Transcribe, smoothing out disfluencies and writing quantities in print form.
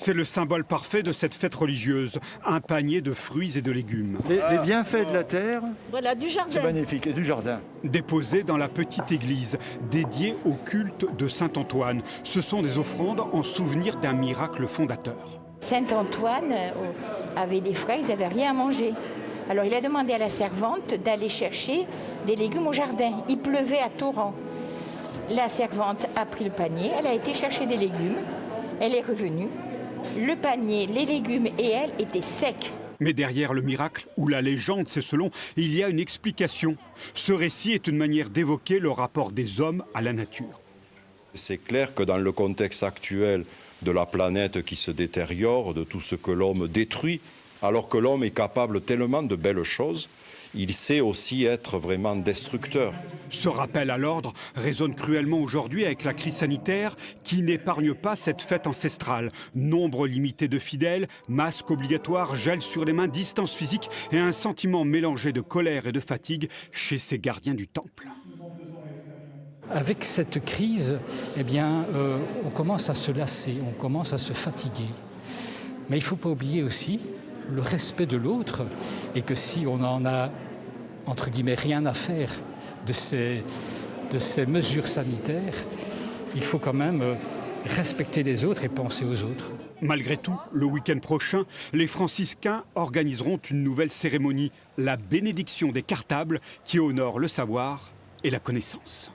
C'est le symbole parfait de cette fête religieuse, un panier de fruits et de légumes. Les bienfaits de la terre, Voilà, du jardin. c'est magnifique, et du jardin. Déposés dans la petite église, dédiée au culte de Saint-Antoine. Ce sont des offrandes en souvenir d'un miracle fondateur. Saint-Antoine avait des frères, ils n'avaient rien à manger. Alors il a demandé à la servante d'aller chercher des légumes au jardin. Il pleuvait à torrent. La servante a pris le panier, elle a été chercher des légumes, elle est revenue. Le panier, les légumes et elle étaient secs. Mais derrière le miracle, ou la légende, c'est selon, il y a une explication. Ce récit est une manière d'évoquer le rapport des hommes à la nature. C'est clair que dans le contexte actuel de la planète qui se détériore, de tout ce que l'homme détruit, alors que l'homme est capable tellement de belles choses, il sait aussi être vraiment destructeur. Ce rappel à l'ordre résonne cruellement aujourd'hui avec la crise sanitaire qui n'épargne pas cette fête ancestrale. Nombre limité de fidèles, masques obligatoires, gel sur les mains, distance physique et un sentiment mélangé de colère et de fatigue chez ces gardiens du temple. Avec cette crise, on commence à se lasser, on commence à se fatiguer. Mais il ne faut pas oublier aussi le respect de l'autre et que si on en a, entre guillemets, rien à faire de ces mesures sanitaires, il faut quand même respecter les autres et penser aux autres. Malgré tout, le week-end prochain, les franciscains organiseront une nouvelle cérémonie, la bénédiction des cartables, qui honore le savoir et la connaissance.